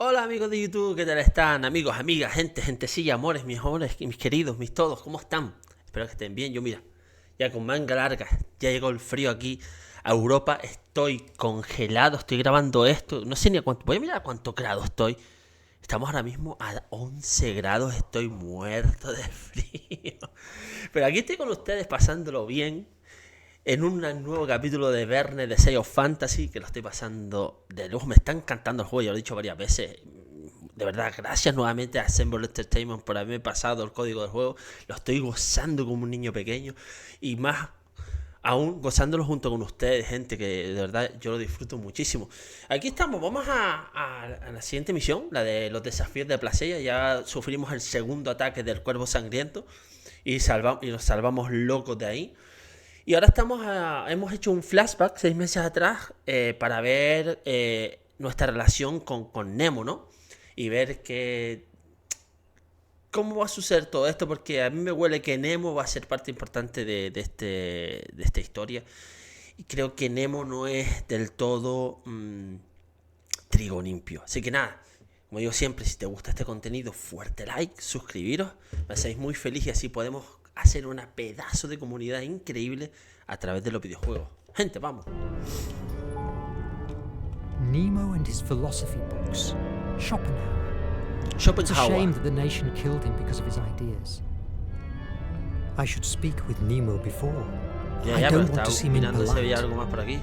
Hola amigos de YouTube, ¿qué tal están? Amigos, amigas, gentecilla, amores, mis queridos, mis todos, ¿cómo están? Espero que estén bien. Yo mira, ya con manga larga, ya llegó el frío aquí a Europa, estoy congelado, estoy grabando esto, no sé ni a cuánto, voy a mirar a cuántos grados estoy. Estamos ahora mismo a 11 grados, estoy muerto de frío. Pero aquí estoy con ustedes pasándolo bien en un nuevo capítulo de Verne de Sea of Fantasy, que lo estoy pasando de lujo. Me está encantando el juego, ya lo he dicho varias veces. De verdad, gracias nuevamente a Assemble Entertainment por haberme pasado el código del juego. Lo estoy gozando como un niño pequeño. Y más aún gozándolo junto con ustedes, gente, que de verdad yo lo disfruto muchísimo. Aquí estamos, vamos a la siguiente misión, la de los desafíos de Placella. Ya sufrimos el segundo ataque del cuervo sangriento y nos salvamos locos de ahí. Y ahora hemos hecho un flashback 6 meses atrás para ver nuestra relación con Nemo, ¿no? Y ver cómo va a suceder todo esto, porque a mí me huele que Nemo va a ser parte importante de esta historia. Y creo que Nemo no es del todo trigo limpio. Así que nada, como digo siempre, si te gusta este contenido, fuerte like, suscribiros, me hacéis muy feliz y así podemos hacer una pedazo de comunidad increíble a través de los videojuegos. Gente, vamos. Nemo and his philosophy books. Schopenhauer. It's a Schopenhauer. shame that the nation killed him because of his ideas. I should speak with Nemo before. Ya, I pero don't want to estaba seem mirando si había impolite. algo más por aquí.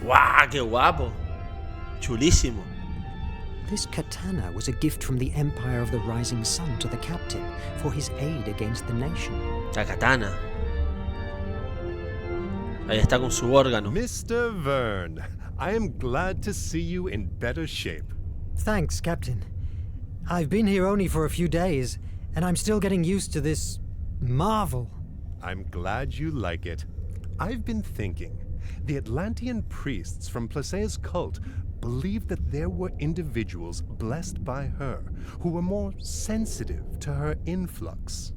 ¡Guau! ¡Qué guapo! Chulísimo. This katana was a gift from the Empire of the Rising Sun to the captain for his aid against the nation. La katana. Ahí está con su órgano. Mr. Verne, I am glad to see you in better shape. Thanks, Captain. I've been here only for a few days, and I'm still getting used to this marvel. I'm glad you like it. I've been thinking. The Atlantean priests from Placea's cult believed that there were individuals blessed by her who were more sensitive to her influx.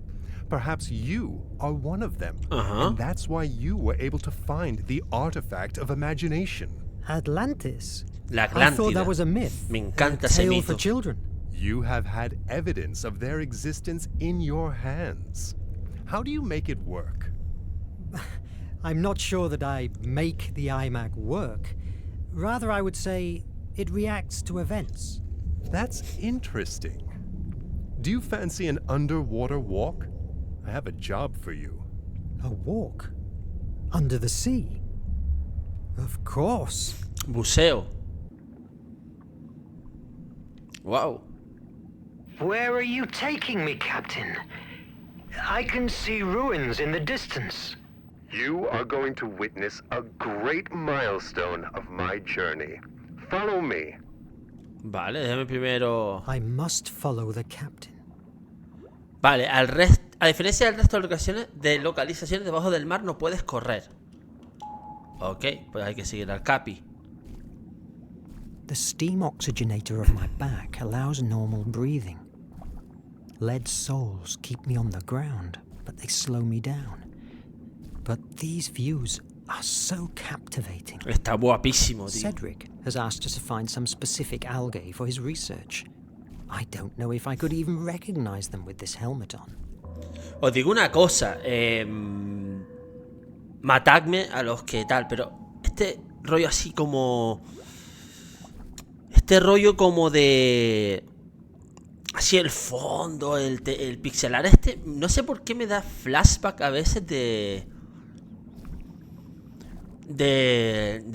Perhaps you are one of them, and that's why you were able to find the artifact of imagination. Atlantis? La I thought Atlántida. that was a myth. Me A encanta ese tale for mito. children. You have had evidence of their existence in your hands. How do you make it work? I'm not sure that I make the iMac work. Rather, I would say it reacts to events. That's interesting. Do you fancy an underwater walk? I have a job for you. A walk? Under the sea? Of course. Buceo. Wow. Where are you taking me, Captain? I can see ruins in the distance. You are going to witness a great milestone of my journey. Follow me. Vale, déjame primero. I must follow the captain. Vale, a diferencia del resto de localizaciones debajo del mar no puedes correr. Ok, pues hay que seguir al Capi. The steam oxygenator of my back allows normal breathing. Lead soles keep me on the ground, but they slow me down. But these views are so captivating. Está guapísimo, tío. Cedric has asked us to find some specific algae for his research. I don't know if I could even recognize them with this helmet on. Os digo una cosa, matadme a los que tal, pero este rollo así como... Este rollo como de... Así el fondo, el pixelar no sé por qué me da flashback a veces de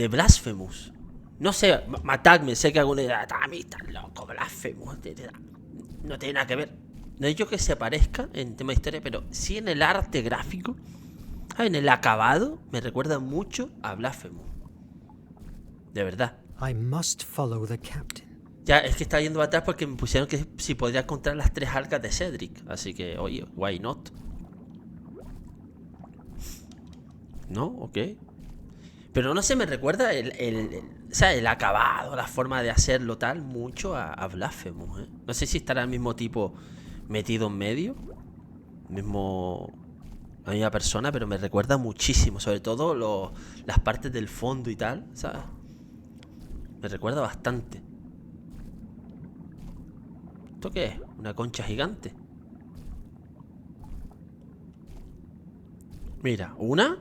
Blasphemous. No sé, matadme, sé que alguno dirá, a mí estás loco, Blasphemous. No tiene nada que ver. No es yo que se parezca en tema de historia, pero sí en el arte gráfico, en el acabado, me recuerda mucho a Blasphemous. De verdad. I must follow the captain. Ya, es que estaba yendo atrás porque me pusieron que si podría encontrar las 3 arcas de Cedric. Así que, oye, why not? ¿No? Ok. Pero no sé, me recuerda o sea, el acabado, la forma de hacerlo tal, mucho a Blasphemous, ¿eh? No sé si estará el mismo tipo metido en medio. La misma persona, pero me recuerda muchísimo. Sobre todo las partes del fondo y tal, ¿sabes? Me recuerda bastante. ¿Esto qué es? Una concha gigante. Mira, una.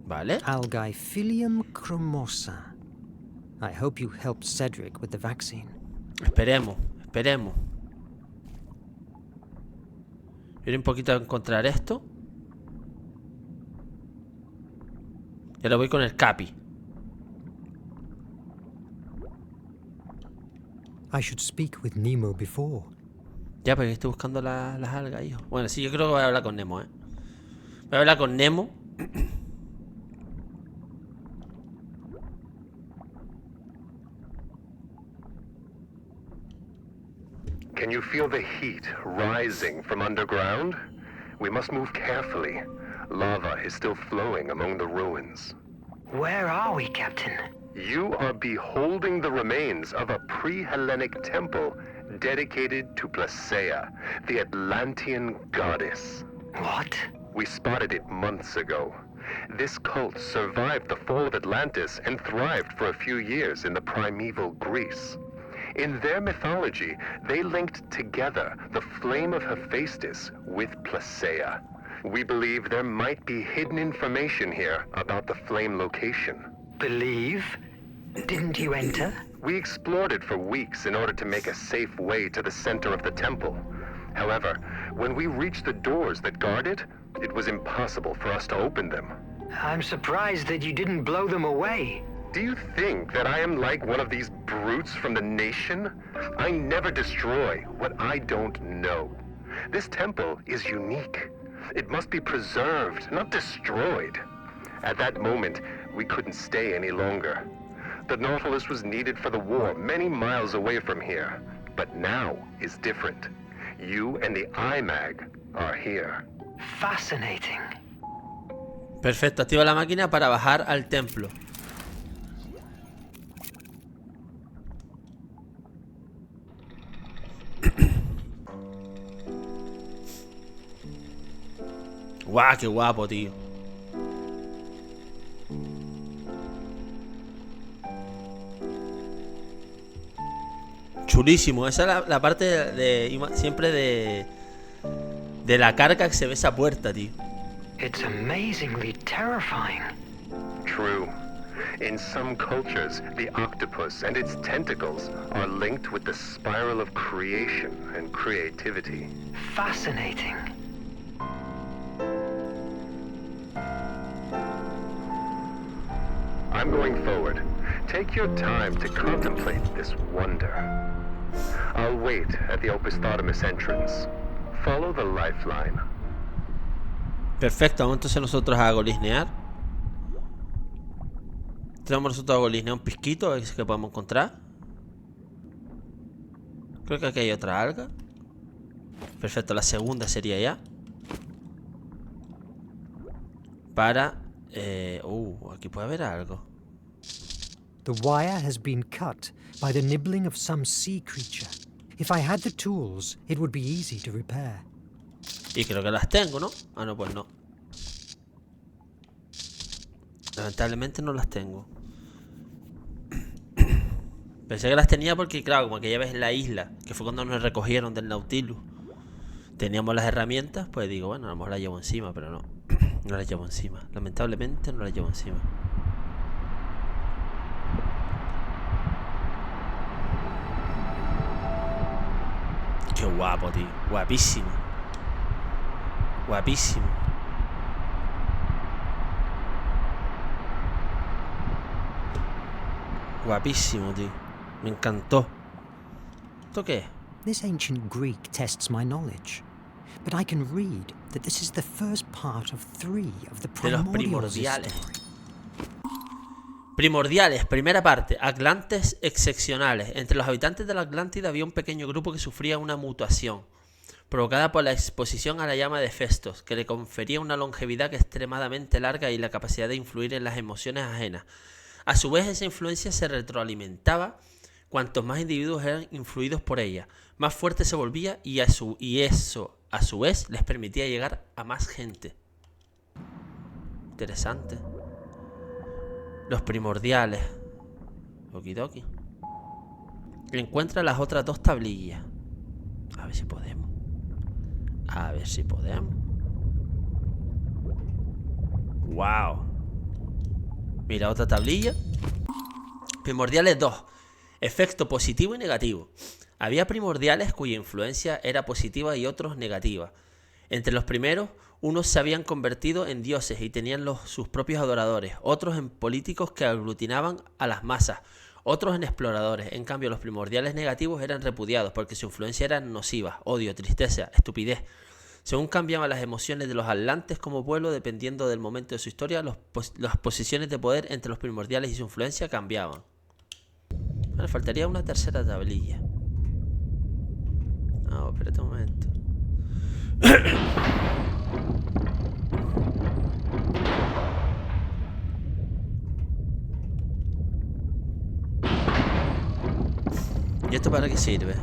Vale. Algae chromosa. I hope you helped Cedric with the vaccine. Esperemos, esperemos. Voy un poquito a encontrar esto. Y ahora voy con el Capi. I should speak with Nemo before. Ya, porque estoy buscando las algas, hijo. Bueno, sí, yo creo que voy a hablar con Nemo, Voy a hablar con Nemo. Can you feel the heat rising from underground? We must move carefully. Lava is still flowing among the ruins. Where are we, Captain? You are beholding the remains of a pre-Hellenic temple dedicated to Placea, the Atlantean goddess. What? We spotted it months ago. This cult survived the fall of Atlantis and thrived for a few years in the primeval Greece. In their mythology, they linked together the flame of Hephaestus with Placea. We believe there might be hidden information here about the flame location. Believe? Didn't you enter? We explored it for weeks in order to make a safe way to the center of the temple. However, when we reached the doors that guard it, it was impossible for us to open them. I'm surprised that you didn't blow them away. Do you think that I am like one of these brutes from the nation? I never destroy what I don't know. This temple is unique. It must be preserved, not destroyed. At that moment, we couldn't stay any longer. The Nautilus was needed for the war many miles away from here. But now is different. You and the iMag are here. Fascinating. Perfecto, activa la máquina para bajar al templo. Guau, qué guapo, tío. Chulísimo. Esa es la parte siempre de la carga que se ve esa puerta, tío. It's amazingly terrifying. True. In some cultures, the octopus and its tentacles are linked with the spiral of creation and creativity. Fascinating. I'm going forward. Take your time to contemplate this wonder. I'll wait at the Opisthotomus entrance. Follow the lifeline. Perfecto, vamos entonces nosotros a golisnear. Tenemos nosotros a golisnear un pisquito, a ver qué podemos encontrar. Creo que aquí hay otra alga. Perfecto, la segunda sería ya. Para... aquí puede haber algo. The wire has been cut by the nibbling of some sea creature. If I had the tools, it would be easy to repair. Y creo que las tengo, ¿no? Ah, no, pues no. Lamentablemente no las tengo. Pensé que las tenía porque, claro, como aquella vez en la isla, que fue cuando nos recogieron del Nautilus, teníamos las herramientas, pues digo, bueno, a lo mejor las llevo encima, pero no. No las llevo encima. Lamentablemente no las llevo encima. Qué guapo, tío. Guapísimo. Guapísimo. Guapísimo, tío. Me encantó. ¿Esto qué es? This ancient Greek tests my knowledge. But I can read that this is the first part of 3 of the De los primordials. primordiales. Primordiales, primera parte. Atlantes excepcionales. Entre los habitantes de la Atlántida había un pequeño grupo que sufría una mutación provocada por la exposición a la llama de Festos, que le confería una longevidad extremadamente larga y la capacidad de influir en las emociones ajenas. A su vez, esa influencia se retroalimentaba cuantos más individuos eran influidos por ella. Más fuerte se volvía y eso, a su vez, les permitía llegar a más gente. Interesante. Los primordiales. Okidoki. Encuentra las otras 2 tablillas. A ver si podemos. A ver si podemos. Wow. Mira, otra tablilla. Primordiales 2. Efecto positivo y negativo. Había primordiales cuya influencia era positiva y otros negativa. Entre los primeros, unos se habían convertido en dioses y tenían sus propios adoradores, otros en políticos que aglutinaban a las masas, otros en exploradores. En cambio, los primordiales negativos eran repudiados porque su influencia era nociva, odio, tristeza, estupidez. Según cambiaban las emociones de los atlantes como pueblo, dependiendo del momento de su historia, las posiciones de poder entre los primordiales y su influencia cambiaban. Vale, faltaría una tercera tablilla. No, espérate un momento. ¿Y esto para qué sirve?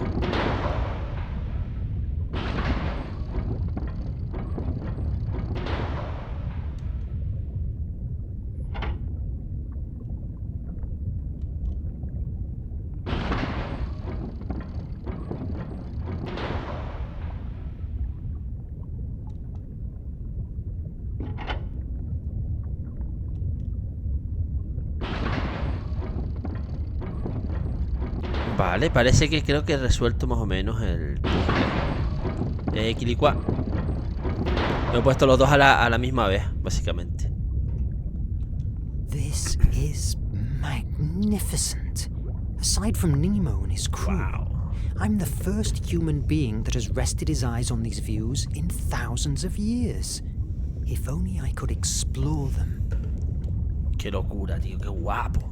Vale, parece que creo que he resuelto más o menos el puzzle. Quilicua. Me he puesto los dos a la misma vez, básicamente. This is magnificent. Aside from Nemo and his crew, Wow. I'm the first human being that has rested his eyes on these views in thousands of years. If only I could explore them. Qué locura, tío, qué guapo.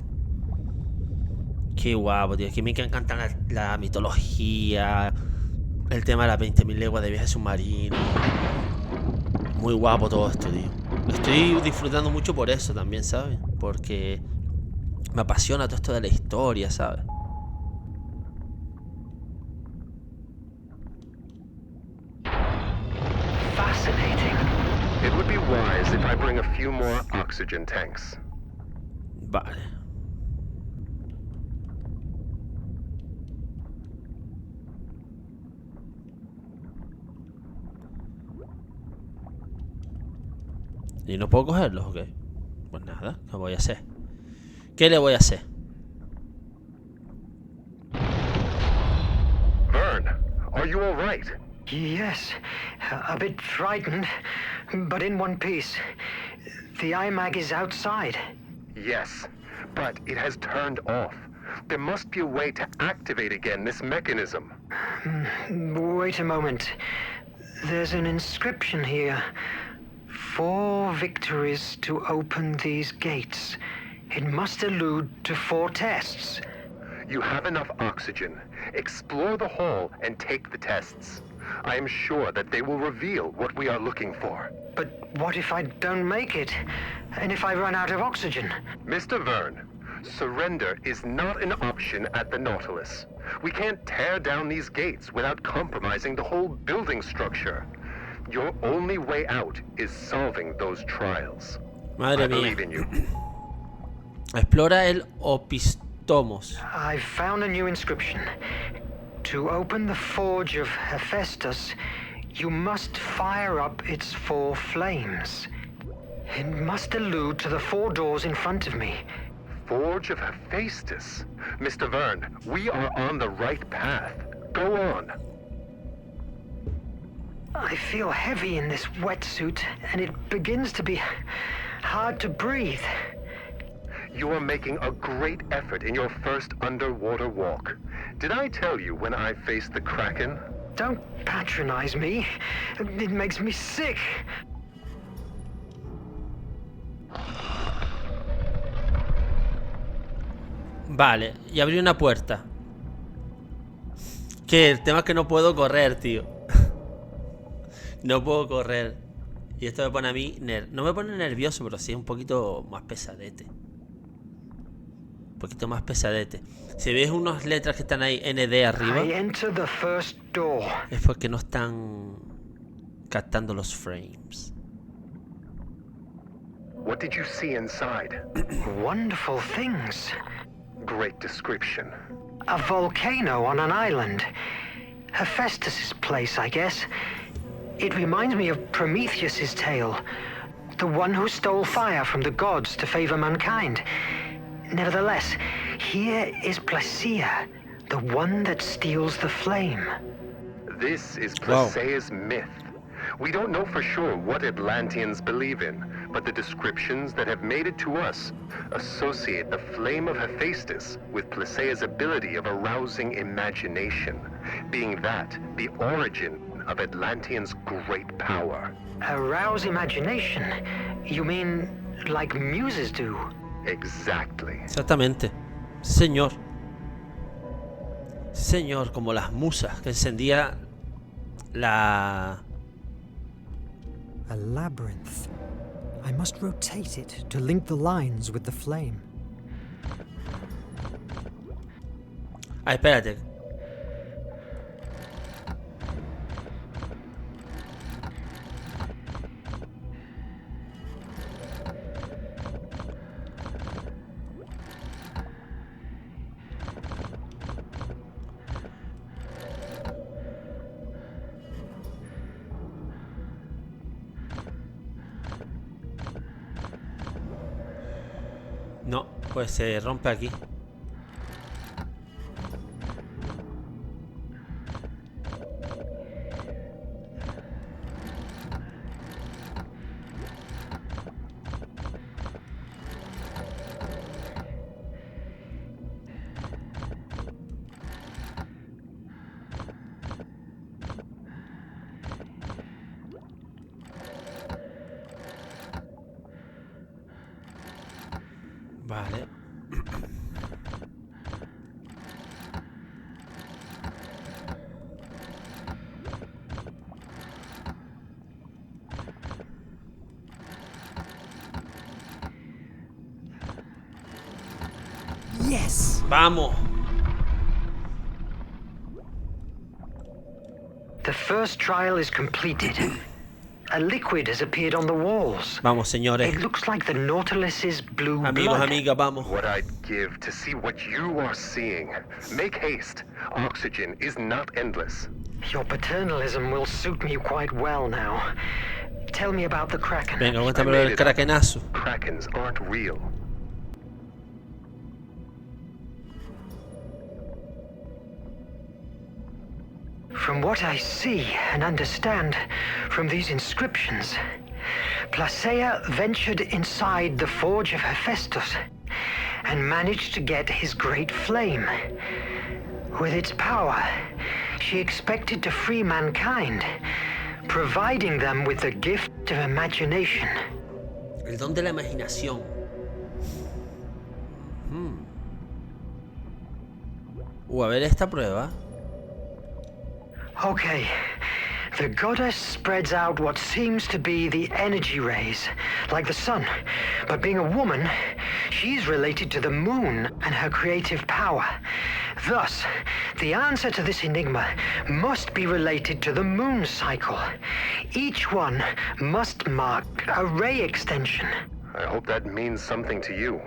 Qué guapo, tío. Es que me encanta la mitología, el tema de las 20.000 leguas de viaje submarino. Muy guapo todo esto, tío. Estoy disfrutando mucho por eso también, ¿sabes? Porque me apasiona todo esto de la historia, ¿sabes? Fascinating. It would be wise if I bring a few more oxygen tanks. Vale. ¿Y no puedo cogerlos o qué? Pues nada, ¿qué voy a hacer? ¿Qué le voy a hacer? Verne, are you all right? Yes, a bit frightened, but in one piece. The iMag is outside. Yes, but it has turned off. There must be a way to activate again this mechanism. Wait a moment. There's an inscription here. 4 victories to open these gates. It must allude to 4 tests. You have enough oxygen. Explore the hall and take the tests. I am sure that they will reveal what we are looking for. But what if I don't make it? And if I run out of oxygen? Mr. Verne, surrender is not an option at the Nautilus. We can't tear down these gates without compromising the whole building structure. Your only way out is solving those trials. Madre I mía. believe in you. Explora el opistomos. I've found a new inscription. To open the forge of Hephaestus, you must fire up its 4 flames. It must allude to the 4 doors in front of me. Forge of Hephaestus. Mr. Verne, we are on the right path. Go on. I feel heavy in this wetsuit, and it begins to be hard to breathe. You are making a great effort in your first underwater walk. Did I tell you when I faced the Kraken? Don't patronize me. It makes me sick. Vale, y abrí una puerta. Que el tema es que no puedo correr, tío. No puedo correr. Y esto me pone a mí... No me pone nervioso, pero sí un poquito más pesadete. Un poquito más pesadete. Si ves unas letras que están ahí, ND arriba, I enter the first door. es porque no están captando los frames. What did you see inside? Wonderful things. Great description. A volcano on an island. Hephaestus's place, I guess. It reminds me of Prometheus's tale. The one who stole fire from the gods to favor mankind. Nevertheless, here is Placia, the one that steals the flame. This is Wow. Placea's myth. We don't know for sure what Atlanteans believe in, but the descriptions that have made it to us associate the flame of Hephaestus with Placea's ability of arousing imagination, being that the origin of Atlanteans' great power. Arouse imagination? You mean like muses do? Exactly. Exactamente. Señor. Señor, como las musas que encendía la... A labyrinth. I must rotate it to link the lines with the flame. Ah, espérate. No, pues se rompe aquí. Vale. Yes! Vamos. The first trial is completed. A liquid has appeared on the walls. Vamos, señores. It looks like the Nautilus's blue Amigos, blood. amigas, vamos. What I'd give to see what you are seeing. Make haste. Oxygen is not endless. Your paternalism will suit me quite well now. Tell me about the Kraken. Venga, cuéntame el krakenazo. Krakens aren't real. From what I see and understand from these inscriptions, Placea ventured inside the forge of Hephaestus and managed to get his great flame. With its power, she expected to free mankind, providing them with the gift of imagination. El don de la imaginación. A ver esta prueba. Okay, the goddess spreads out what seems to be the energy rays, like the sun. But being a woman, she's related to the moon and her creative power. Thus, the answer to this enigma must be related to the moon cycle. Each one must mark a ray extension. I hope that means something to you.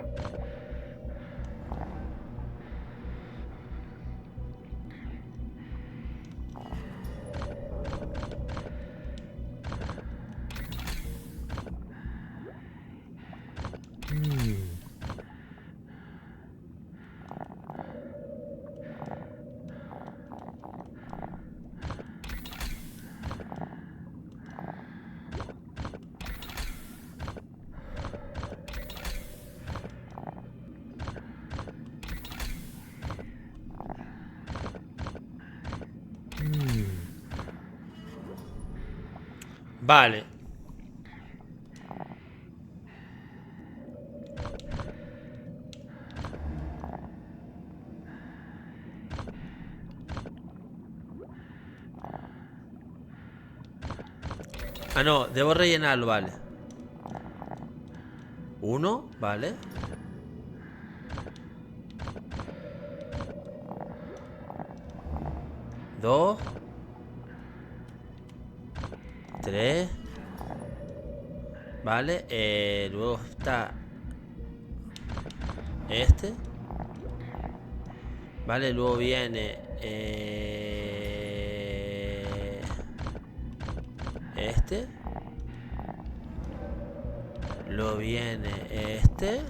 Vale. Ah, no, debo rellenarlo, vale. 1, vale. 2, 3. Vale, luego está este. Vale, luego viene este. Luego viene este.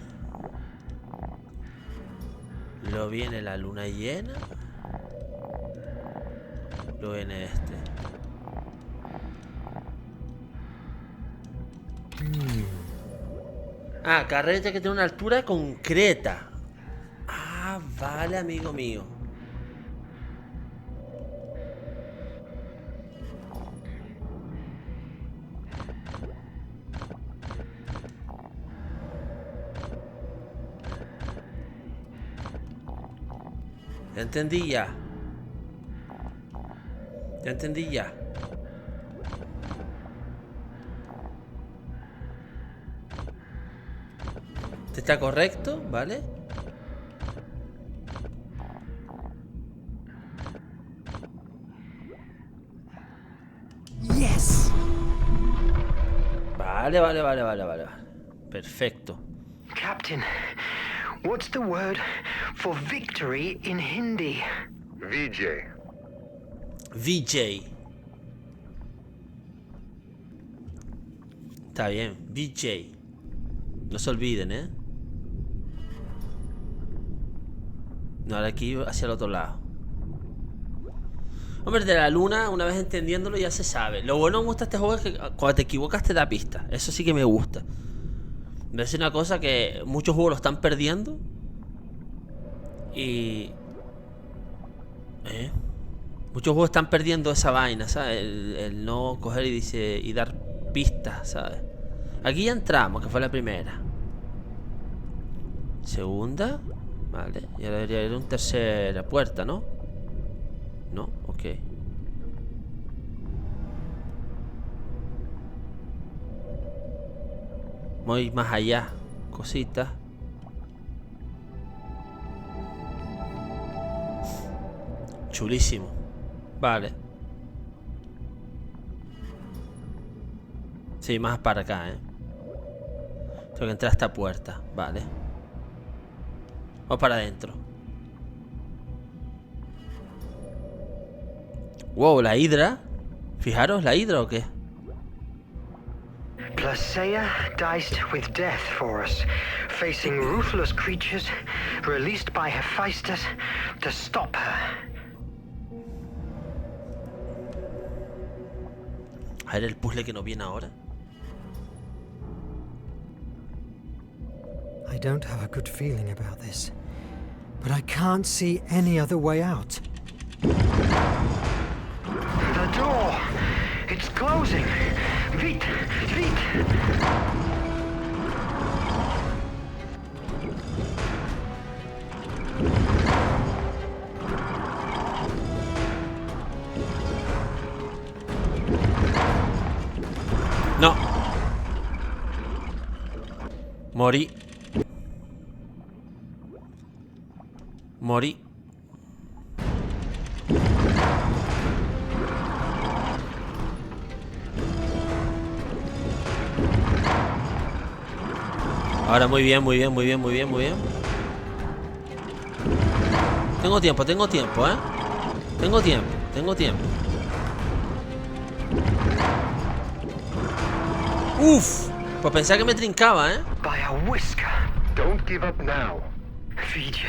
Luego viene la luna llena. Luego viene este. Ah, carrete que tiene una altura concreta. Ah, vale, amigo mío. Ya entendí ya. Ya entendí ya. Está correcto, ¿vale? Yes! Vale. Perfecto. Captain, what's the word for victory in Hindi? VJ. VJ. Está bien, VJ. No se olviden, ¿eh? No, ahora aquí hacia el otro lado. Hombre, de la luna, una vez entendiéndolo ya se sabe. Lo bueno que me gusta este juego es que cuando te equivocas te da pista. Eso sí que me gusta. Me parece una cosa que muchos juegos lo están perdiendo. Y... muchos juegos están perdiendo esa vaina, ¿sabes? El no coger y dar pistas, ¿sabes? Aquí ya entramos, que fue la primera. Segunda. Vale, y ahora debería ir a una tercera puerta, ¿no? No, ok. Voy más allá. Cositas. Chulísimo. Vale. Sí, más para acá, Tengo que entrar a esta puerta. Vale. Vamos para adentro. Wow, la hidra. Fijaros, ¿la hidra o qué? Placea diced with death for us, facing ruthless creatures released by Hephaestus to stop her. A ver el puzzle que nos viene ahora. I don't have a good feeling about this, but I can't see any other way out. The door! It's closing! Vite! Vite! No. Morí. Morí. Ahora muy bien. Tengo tiempo, Tengo tiempo. Uf, pues pensaba que me trincaba, By a whisker. Don't give up now. VJ.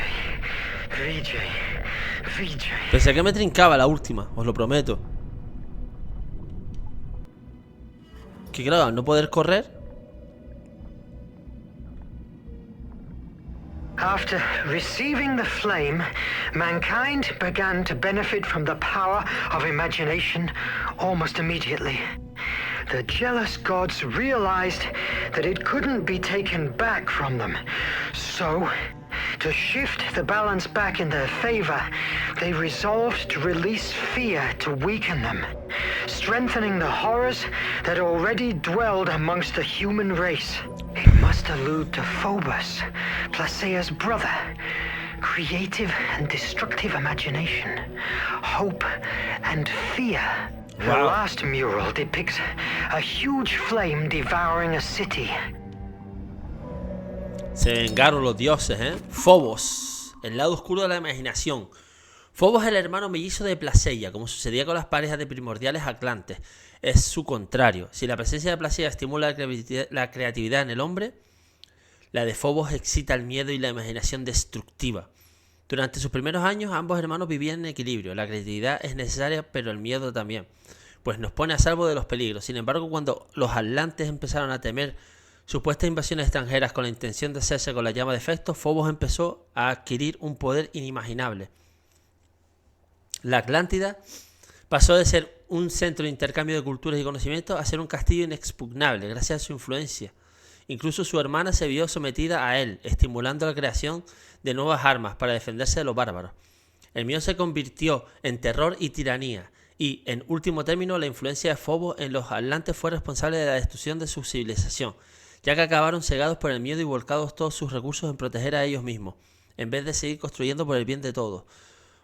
Pensé que me trincaba la última, os lo prometo. Que claro, al no poder correr. After receiving the flame, mankind began to benefit from the power of imagination almost immediately. The jealous gods realized that it couldn't be taken back from them. So, to shift the balance back in their favor, they resolved to release fear to weaken them, strengthening the horrors that already dwelled amongst the human race. It must allude to Phobos, Placea's brother. Creative and destructive imagination, hope and fear. The Wow. last mural depicts a huge flame devouring a city. Se vengaron los dioses, Phobos. El lado oscuro de la imaginación. Phobos es el hermano mellizo de Placeia, como sucedía con las parejas de primordiales atlantes. Es su contrario. Si la presencia de Placeia estimula la creatividad en el hombre, la de Phobos excita el miedo y la imaginación destructiva. Durante sus primeros años, ambos hermanos vivían en equilibrio. La creatividad es necesaria, pero el miedo también, pues nos pone a salvo de los peligros. Sin embargo, cuando los atlantes empezaron a temer supuestas invasiones extranjeras con la intención de hacerse con la llama de efecto, Phobos empezó a adquirir un poder inimaginable. La Atlántida pasó de ser un centro de intercambio de culturas y conocimientos a ser un castillo inexpugnable gracias a su influencia. Incluso su hermana se vio sometida a él, estimulando la creación de nuevas armas para defenderse de los bárbaros. El miedo se convirtió en terror y tiranía, y, en último término, la influencia de Phobos en los atlantes fue responsable de la destrucción de su civilización, ya que acabaron cegados por el miedo y volcados todos sus recursos en proteger a ellos mismos, en vez de seguir construyendo por el bien de todos.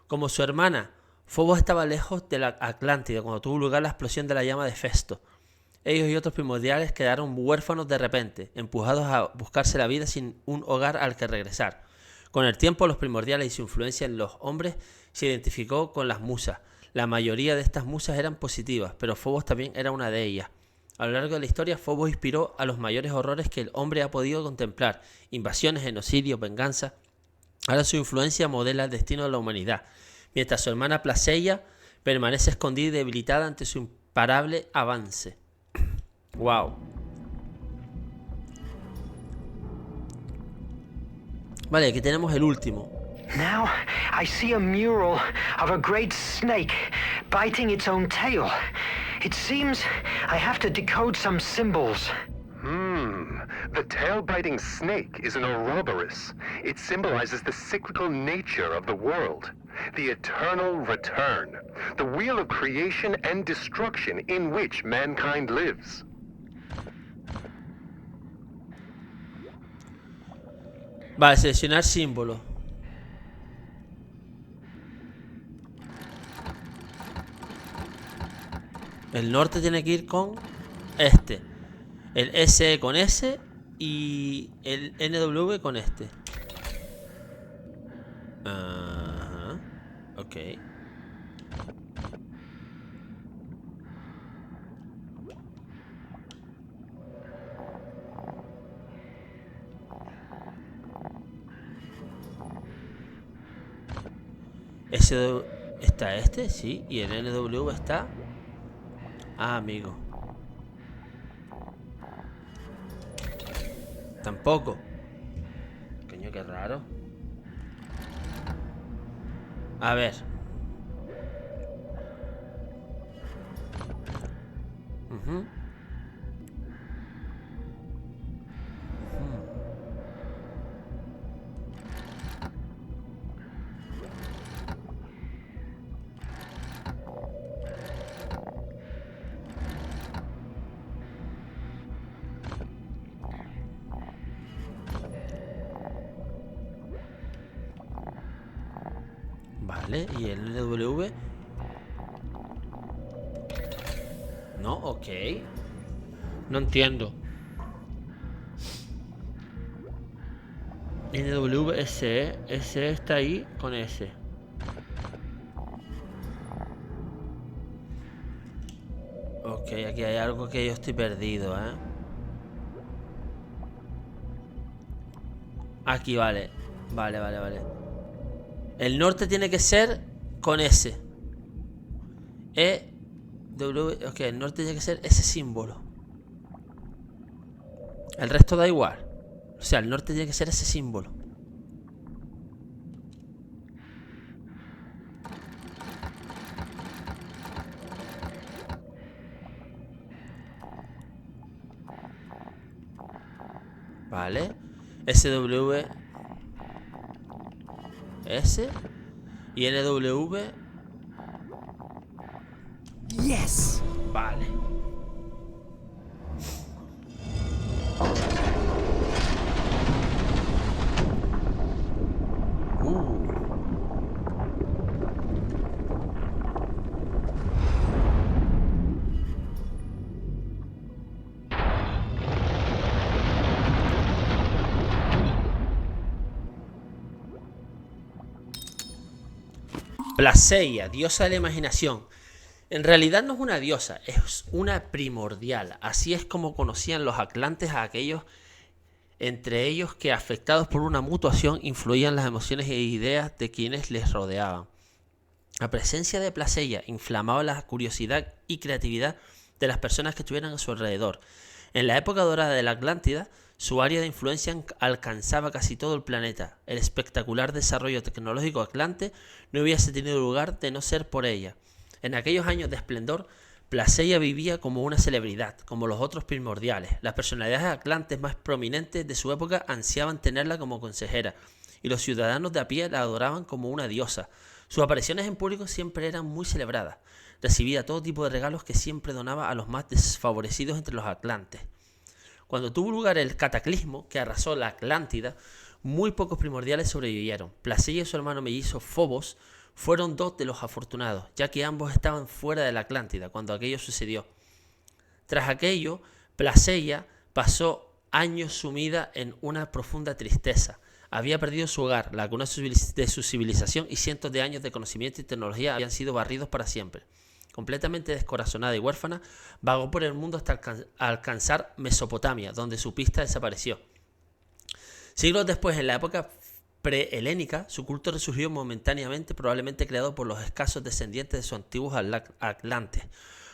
Como su hermana, Phobos estaba lejos de la Atlántida cuando tuvo lugar la explosión de la llama de Festo. Ellos y otros primordiales quedaron huérfanos de repente, empujados a buscarse la vida sin un hogar al que regresar. Con el tiempo, los primordiales y su influencia en los hombres se identificó con las musas. La mayoría de estas musas eran positivas, pero Phobos también era una de ellas. A lo largo de la historia, Phobos inspiró a los mayores horrores que el hombre ha podido contemplar: invasiones, genocidios, venganza. Ahora su influencia modela el destino de la humanidad, mientras su hermana Placeia permanece escondida y debilitada ante su imparable avance. Wow. Vale, aquí tenemos el último. Now I see a mural of a great snake biting its own tail. It seems I have to decode some symbols. The tail-biting snake is an Ouroboros. It symbolizes the cyclical nature of the world, the eternal return, the wheel of creation and destruction in which mankind lives. Vale, seleccionar símbolo. El norte tiene que ir con este. El SE con S y el NW con este. Ajá. Ok. SW está este, sí. Y el NW está... Ah, amigo. Tampoco. Coño, qué raro. A ver. Vale, y el NW. No, ok. No entiendo. NW, SE. SE está ahí con S. Ok, aquí hay algo que yo estoy perdido, ¿eh? Aquí, vale. Vale. El norte tiene que ser con S. Ok, el norte tiene que ser ese símbolo. El resto da igual. O sea, el norte tiene que ser ese símbolo. Vale. SW S y NW. Yes! Vale. Plaseia, diosa de la imaginación. En realidad no es una diosa, es una primordial. Así es como conocían los atlantes a aquellos entre ellos que, afectados por una mutación, influían las emociones e ideas de quienes les rodeaban. La presencia de Plaseia inflamaba la curiosidad y creatividad de las personas que estuvieran a su alrededor. En la época dorada de la Atlántida, su área de influencia alcanzaba casi todo el planeta. El espectacular desarrollo tecnológico atlante no hubiese tenido lugar de no ser por ella. En aquellos años de esplendor, Plaseia vivía como una celebridad, como los otros primordiales. Las personalidades atlantes más prominentes de su época ansiaban tenerla como consejera, y los ciudadanos de a pie la adoraban como una diosa. Sus apariciones en público siempre eran muy celebradas. Recibía todo tipo de regalos que siempre donaba a los más desfavorecidos entre los atlantes. Cuando tuvo lugar el cataclismo que arrasó la Atlántida, muy pocos primordiales sobrevivieron. Plaseia y su hermano mellizo Phobos fueron dos de los afortunados, ya que ambos estaban fuera de la Atlántida cuando aquello sucedió. Tras aquello, Plaseia pasó años sumida en una profunda tristeza. Había perdido su hogar, la cuna de su civilización, y cientos de años de conocimiento y tecnología habían sido barridos para siempre. Completamente descorazonada y huérfana, vagó por el mundo hasta alcanzar Mesopotamia, donde su pista desapareció. Siglos después, en la época prehelénica, su culto resurgió momentáneamente, probablemente creado por los escasos descendientes de sus antiguos atlantes.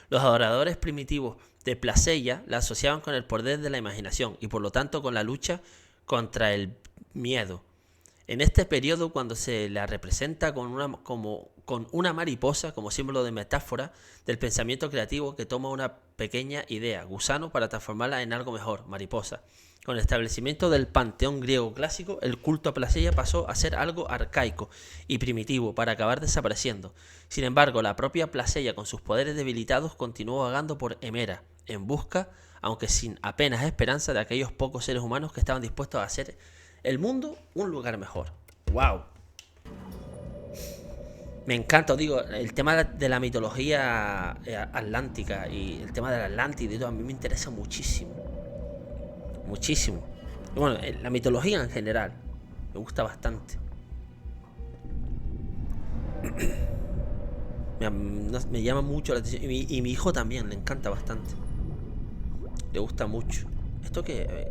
Los adoradores primitivos de Plaseia la asociaban con el poder de la imaginación y por lo tanto con la lucha contra el miedo. En este periodo, cuando se la representa con una mariposa como símbolo de metáfora del pensamiento creativo que toma una pequeña idea, gusano, para transformarla en algo mejor, mariposa. Con el establecimiento del panteón griego clásico, el culto a Plaseia pasó a ser algo arcaico y primitivo para acabar desapareciendo. Sin embargo, la propia Plaseia, con sus poderes debilitados, continuó vagando por Hemera, en busca, aunque sin apenas esperanza, de aquellos pocos seres humanos que estaban dispuestos a hacer el mundo un lugar mejor. ¡Wow! Me encanta, os digo, el tema de la mitología atlántica y el tema de la Atlántida y todo, a mí me interesa muchísimo. Muchísimo. Y bueno, la mitología en general me gusta bastante. Me llama mucho la atención. Y mi hijo también, le encanta bastante. Le gusta mucho. Esto que...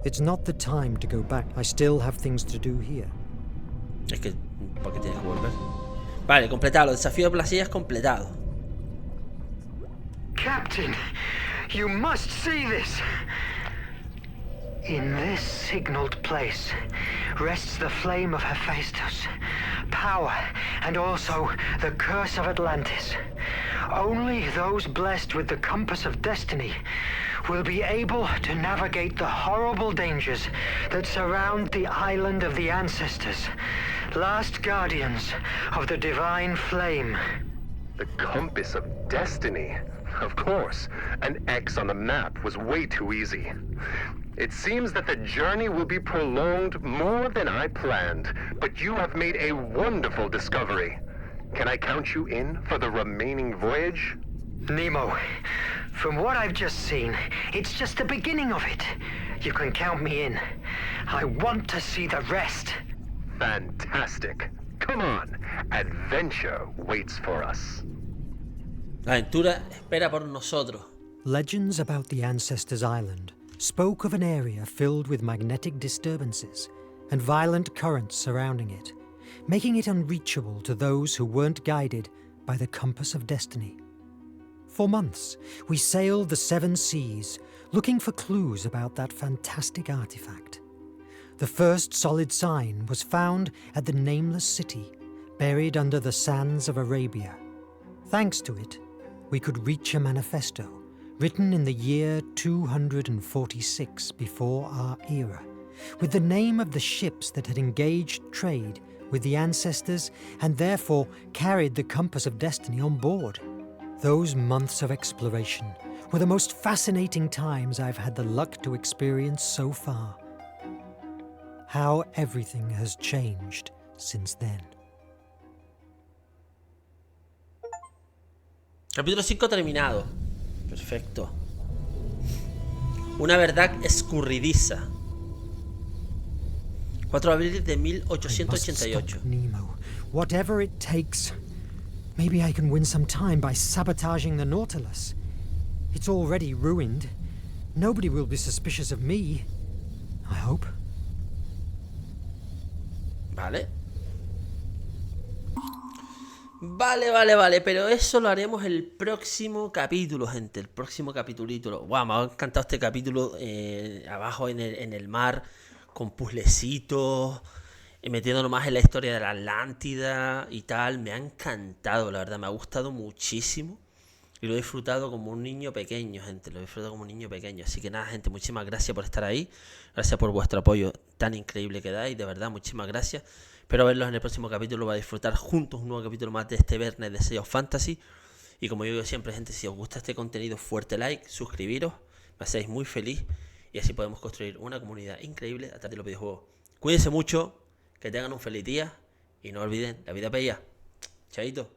It's not the time to go back. I still have things to do here. Es que... ¿Por qué tienes que volver? Vale, completado. El desafío de Plaseia es completado. Captain, you must see this. In this signaled place rests the flame of Hephaestus, power, and also the curse of Atlantis. Only those blessed with the compass of destiny will be able to navigate the horrible dangers that surround the island of the ancestors, last guardians of the divine flame. The compass of destiny? Of course. An X on the map was way too easy. It seems that the journey will be prolonged more than I planned, but you have made a wonderful discovery. Can I count you in for the remaining voyage? Nemo, from what I've just seen, it's just the beginning of it. You can count me in. I want to see the rest. Fantastic. Come on, adventure waits for us. La aventura espera por nosotros. Legends about the Ancestors' Island spoke of an area filled with magnetic disturbances and violent currents surrounding it, making it unreachable to those who weren't guided by the compass of destiny. For months, we sailed the 7 seas, looking for clues about that fantastic artifact. The first solid sign was found at the nameless city, buried under the sands of Arabia. Thanks to it, we could reach a manifesto, written in the year 246 before our era, with the name of the ships that had engaged trade with the ancestors and therefore carried the compass of destiny on board. Those months of exploration were the most fascinating times I've had the luck to experience so far. How everything has changed since then. Capítulo 5 terminado. Perfecto. Una verdad escurridiza. 4 de abril de 1888. Nemo. Whatever it takes. Maybe I can win some time by sabotaging the Nautilus. It's already ruined. Nobody will be suspicious of me. I hope. Vale. Vale, pero eso lo haremos el próximo capítulo, gente. El próximo capitulito. Wow, me ha encantado este capítulo abajo en el mar, con puzzlecitos, metiéndonos más en la historia de la Atlántida y tal. Me ha encantado, la verdad, me ha gustado muchísimo. Y lo he disfrutado como un niño pequeño, gente. Lo he disfrutado como un niño pequeño. Así que nada, gente, muchísimas gracias por estar ahí. Gracias por vuestro apoyo tan increíble que dais. De verdad, muchísimas gracias. Espero verlos en el próximo capítulo. Va a disfrutar juntos un nuevo capítulo más de este Verne de Sea of Fantasy. Y como yo digo siempre, gente, si os gusta este contenido, fuerte like, suscribiros. Me hacéis muy feliz. Y así podemos construir una comunidad increíble a través de los videojuegos. Cuídense mucho. Que tengan un feliz día. Y no olviden, la vida es bella. Chaito.